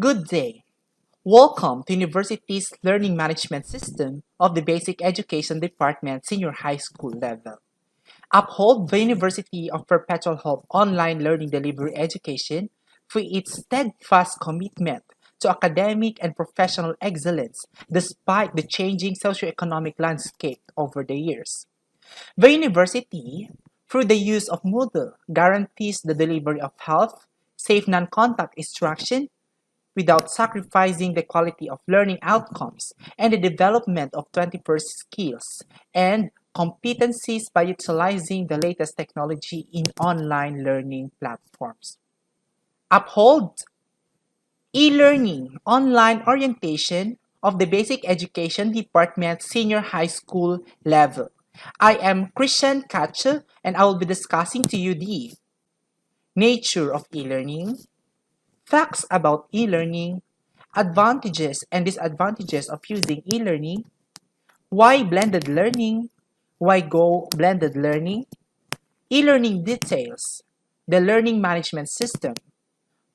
Good day. Welcome to University's Learning Management System of the Basic Education Department Senior High School level. Uphold the University of Perpetual Hope online learning delivery education for its steadfast commitment to academic and professional excellence despite the changing socio-economic landscape over the years. The university, through the use of Moodle, guarantees the delivery of health, safe non-contact instruction without sacrificing the quality of learning outcomes and the development of 21st skills and competencies by utilizing the latest technology in online learning platforms. Uphold e-learning online orientation of the Basic Education Department Senior High School level. I am Christian Katche and I will be discussing to you the nature of e-learning, facts about e-learning, advantages and disadvantages of using e-learning, why blended learning, why go blended learning, e-learning details, the learning management system,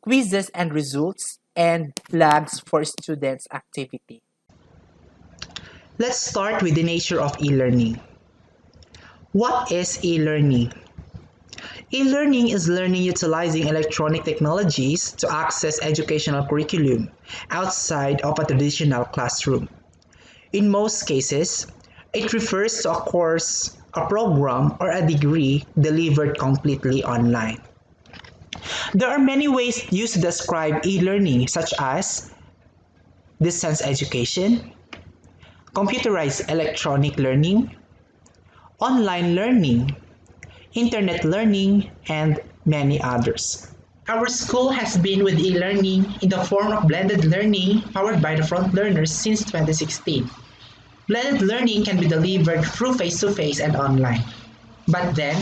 quizzes and results, and labs for students' activity. Let's start with the nature of e-learning. What is e-learning? E-learning is learning utilizing electronic technologies to access educational curriculum outside of a traditional classroom. In most cases, it refers to a course, a program, or a degree delivered completely online. There are many ways used to describe e-learning, such as distance education, computerized electronic learning, online learning, internet learning, and many others. Our school has been with e-learning in the form of blended learning powered by the front learners since 2016. Blended learning can be delivered through face-to-face and online. But then,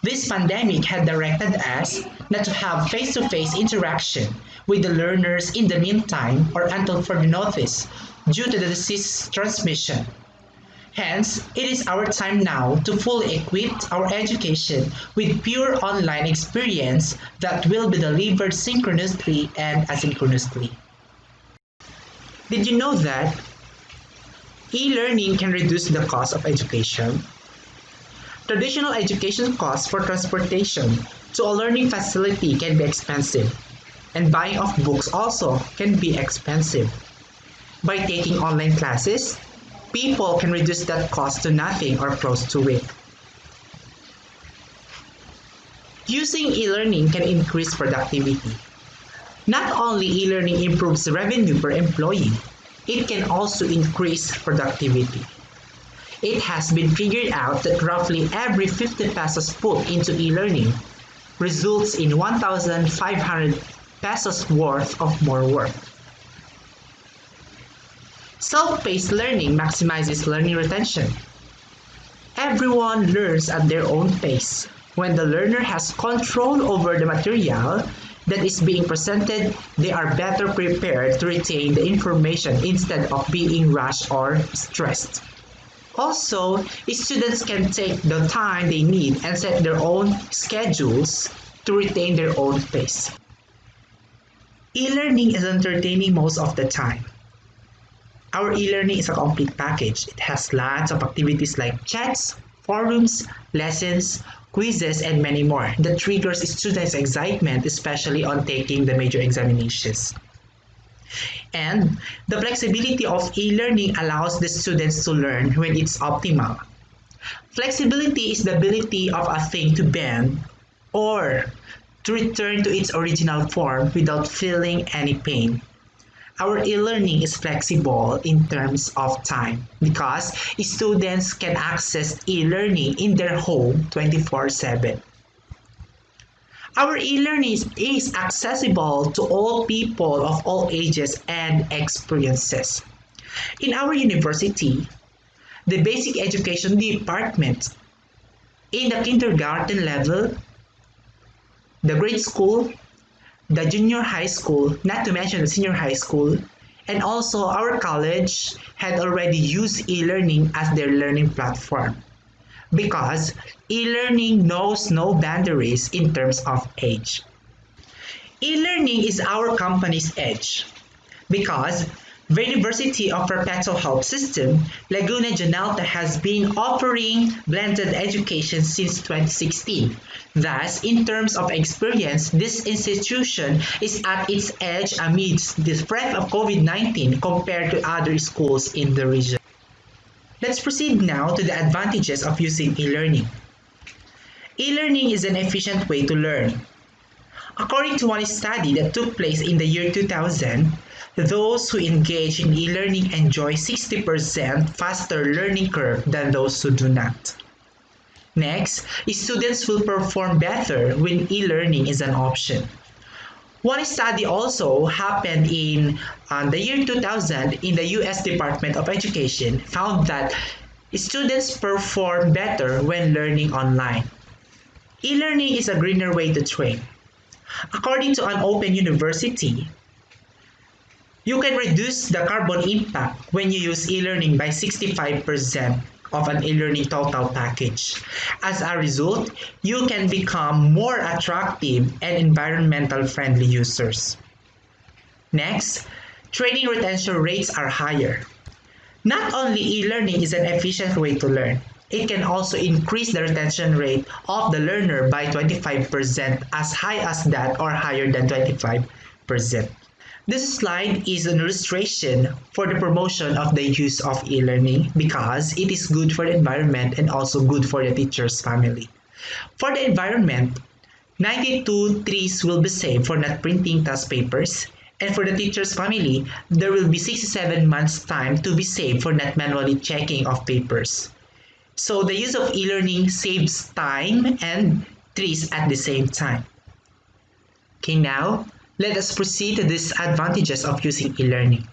this pandemic had directed us not to have face-to-face interaction with the learners in the meantime or until further notice due to the disease transmission. Hence, it is our time now to fully equip our education with pure online experience that will be delivered synchronously and asynchronously. Did you know that e-learning can reduce the cost of education? Traditional education costs for transportation to a learning facility can be expensive, and buying of books also can be expensive. By taking online classes, people can reduce that cost to nothing or close to it. Using e-learning can increase productivity. Not only e-learning improves revenue per employee, it can also increase productivity. It has been figured out that roughly every 50 pesos put into e-learning results in 1,500 pesos worth of more work. Self-paced learning maximizes learning retention. Everyone learns at their own pace. When the learner has control over the material that is being presented, they are better prepared to retain the information instead of being rushed or stressed. Also, students can take the time they need and set their own schedules to retain their own pace. E-learning is entertaining most of the time. Our e-learning is a complete package. It has lots of activities like chats, forums, lessons, quizzes, and many more that triggers students' excitement, especially on taking the major examinations. And the flexibility of e-learning allows the students to learn when it's optimal. Flexibility is the ability of a thing to bend or to return to its original form without feeling any pain. Our e-learning is flexible in terms of time because students can access e-learning in their home 24/7. Our e-learning is accessible to all people of all ages and experiences. In our university, the Basic Education Department, in the kindergarten level, the grade school, the junior high school, not to mention the senior high school, and also our college had already used e-learning as their learning platform because e-learning knows no boundaries in terms of age. E-learning is our company's edge because the University of Perpetual Health System, Laguna Janalta has been offering blended education since 2016. Thus, in terms of experience, this institution is at its edge amidst the threat of COVID-19 compared to other schools in the region. Let's proceed now to the advantages of using e-learning. E-learning is an efficient way to learn. According to one study that took place in the year 2000, those who engage in e-learning enjoy 60% faster learning curve than those who do not. Next, students will perform better when e-learning is an option. One study also happened in the year 2000 in the US Department of Education found that students perform better when learning online. E-learning is a greener way to train. According to an open university, you can reduce the carbon impact when you use e-learning by 65% of an e-learning total package. As a result, you can become more attractive and environmental friendly users. Next, training retention rates are higher. Not only e-learning is an efficient way to learn, it can also increase the retention rate of the learner by 25% as high as that or higher than 25%. This slide is an illustration for the promotion of the use of e-learning because it is good for the environment and also good for the teacher's family. For the environment, 92 trees will be saved for not printing test papers, and for the teacher's family, there will be 67 months time to be saved for not manually checking of papers. So the use of e-learning saves time and trees at the same time. Okay, now let us proceed to the disadvantages of using e-learning.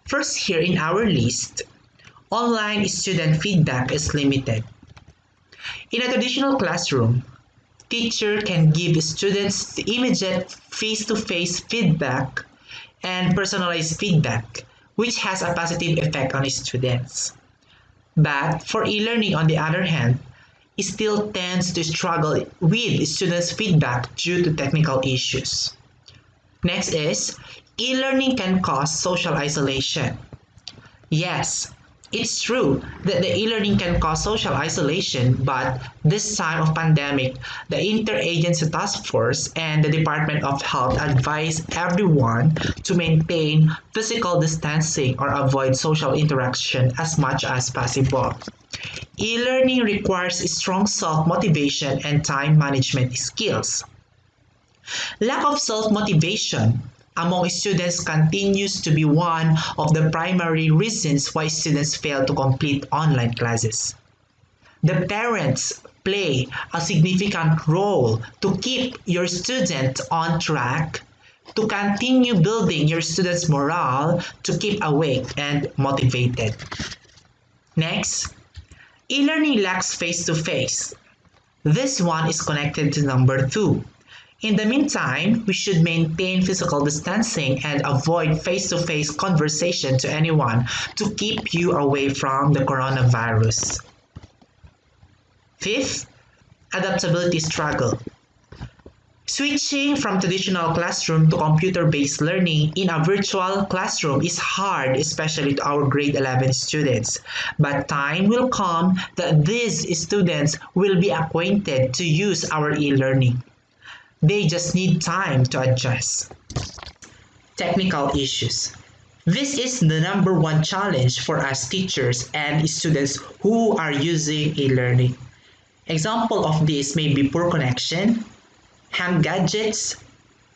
First, here in our list, online student feedback is limited. In a traditional classroom, teacher can give students immediate face-to-face feedback and personalized feedback, which has a positive effect on students. But for e-learning, on the other hand, it still tends to struggle with students' feedback due to technical issues. Next is, e-learning can cause social isolation. Yes, it's true that the e-learning can cause social isolation, but this time of pandemic, the Interagency Task Force and the Department of Health advise everyone to maintain physical distancing or avoid social interaction as much as possible. E-learning requires strong self-motivation and time management skills. Lack of self-motivation among students continues to be one of the primary reasons why students fail to complete online classes. The parents play a significant role to keep your student on track, to continue building your students' morale, to keep awake and motivated. Next, e-learning lacks face-to-face. This one is connected to number 2. In the meantime, we should maintain physical distancing and avoid face-to-face conversation to anyone to keep you away from the coronavirus. Fifth, adaptability struggle. Switching from traditional classroom to computer-based learning in a virtual classroom is hard, especially to our grade 11 students. But time will come that these students will be acquainted to use our e-learning. They just need time to adjust. Technical issues. This is the number one challenge for us teachers and students who are using e-learning. Example of this may be poor connection, hand gadgets,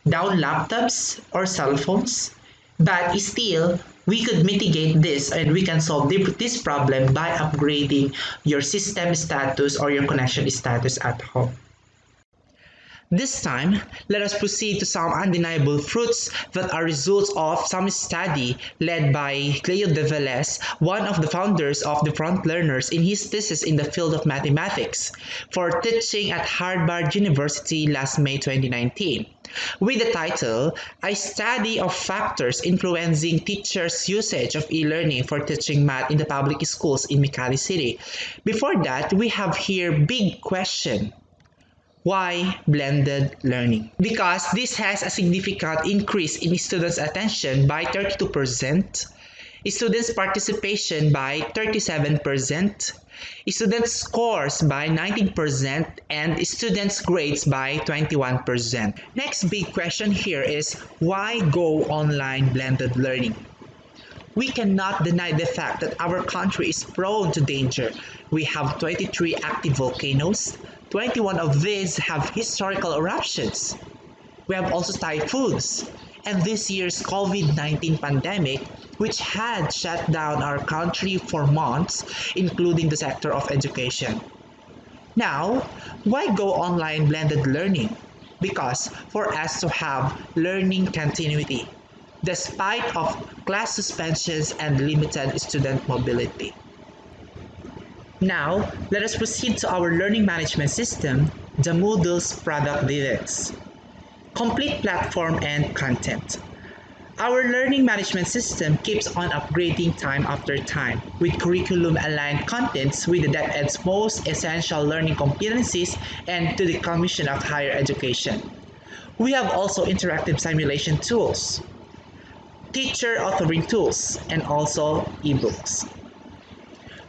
down laptops or cell phones. But still, we could mitigate this and we can solve this problem by upgrading your system status or your connection status at home. This time, let us proceed to some undeniable fruits that are results of some study led by Cleo de Velez, one of the founders of the Front Learners in his thesis in the field of mathematics, for teaching at Harvard University last May 2019. With the title, A Study of Factors Influencing Teachers' Usage of E-Learning for Teaching Math in the Public Schools in Mexicali City. Before that, we have here big question. Why blended learning? Because this has a significant increase in students' attention by 32%, students' participation by 37%, students' scores by 19%, and students' grades by 21%. Next big question here is why go online blended learning? We cannot deny the fact that our country is prone to danger. We have 23 active volcanoes. 21 of these have historical eruptions. We have also typhoons. And this year's COVID-19 pandemic, which had shut down our country for months, including the sector of education. Now, why go online blended learning? Because for us to have learning continuity, despite of class suspensions and limited student mobility. Now, let us proceed to our learning management system, the Moodle's product details. Complete platform and content. Our learning management system keeps on upgrading time after time with curriculum-aligned contents with the DepEd's most essential learning competencies and to the Commission of Higher Education. We have also interactive simulation tools, teacher authoring tools, and also ebooks.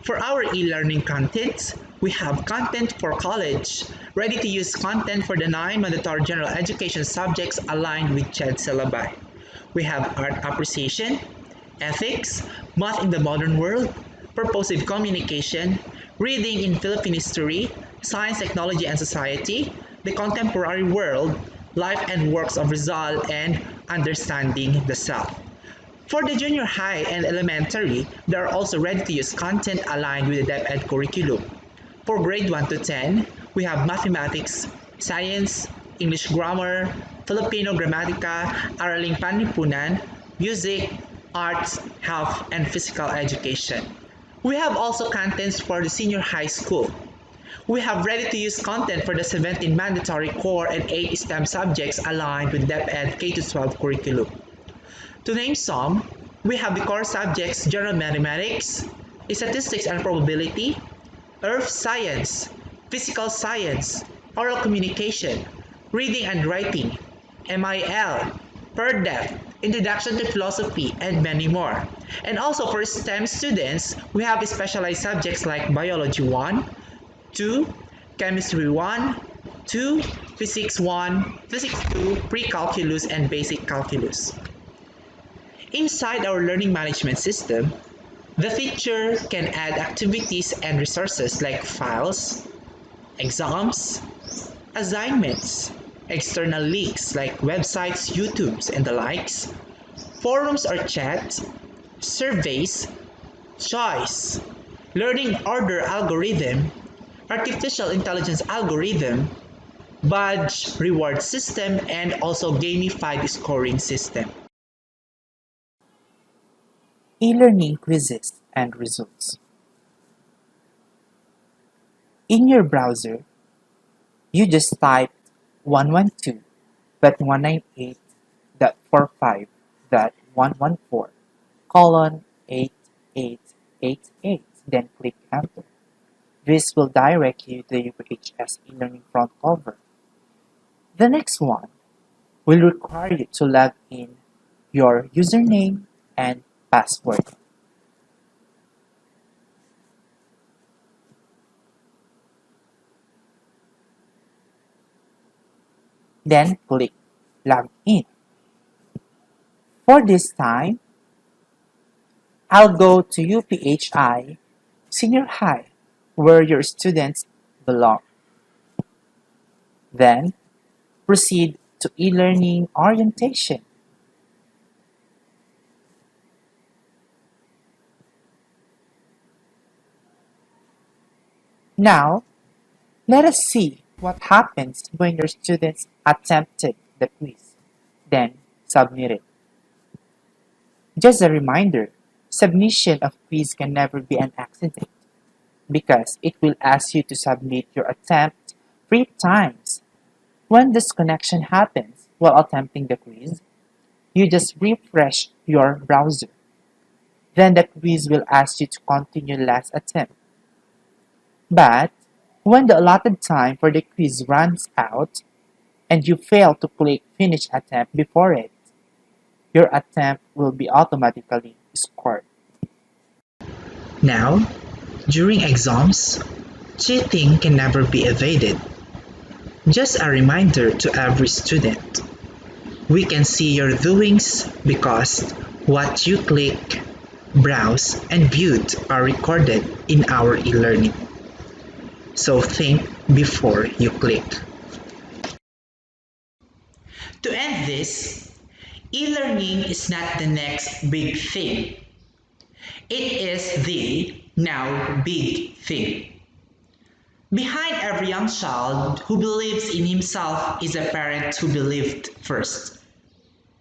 For our e-learning content, we have content for college, ready-to-use content for the 9 mandatory general education subjects aligned with CHED syllabi. We have art appreciation, ethics, math in the modern world, purposive communication, reading in Philippine history, science, technology, and society, the contemporary world, life and works of Rizal, and understanding the self. For the junior high and elementary, there are also ready-to-use content aligned with the DepEd curriculum. For grade 1 to 10, we have mathematics, science, English grammar, Filipino grammatica, Araling Panlipunan, music, arts, health, and physical education. We have also contents for the senior high school. We have ready-to-use content for the 17 mandatory core and 8 STEM subjects aligned with DepEd K-12 curriculum. To name some, we have the core subjects General Mathematics, Statistics and Probability, Earth Science, Physical Science, Oral Communication, Reading and Writing, MIL, PERDEF, Introduction to Philosophy, and many more. And also for STEM students, we have specialized subjects like Biology 1, 2, Chemistry 1, 2, Physics 1, Physics 2, Pre-Calculus, and Basic Calculus. Inside our learning management system, the teacher can add activities and resources like files, exams, assignments, external links like websites, YouTubes, and the likes, forums or chat, surveys, choice, learning order algorithm, artificial intelligence algorithm, badge reward system, and also gamified scoring system. E-learning quizzes and results. In your browser, you just type 112.198.114.8888, then click enter. This will direct you to the UPHS e-learning front cover. The next one will require you to log in your username and password. Then click log in. For this time, I'll go to UPHI Senior High, where your students belong. Then proceed to e-learning orientation. Now, let us see what happens when your students attempted the quiz, then submit it. Just a reminder, submission of quiz can never be an accident because it will ask you to submit your attempt 3 times. When disconnection happens while attempting the quiz, you just refresh your browser. Then the quiz will ask you to continue last attempt. But When the allotted time for the quiz runs out and you fail to click Finish Attempt before it, your attempt will be automatically scored. Now, during exams, cheating can never be evaded. Just a reminder to every student. We can see your doings because what you click, browse, and viewed are recorded in our e-learning. So think before you click. To end this, e-learning is not the next big thing. It is the now big thing. Behind every young child who believes in himself is a parent who believed first.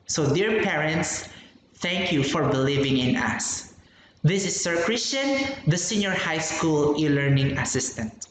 So dear parents, thank you for believing in us. This is Sir Christian, the Senior High School e-learning assistant.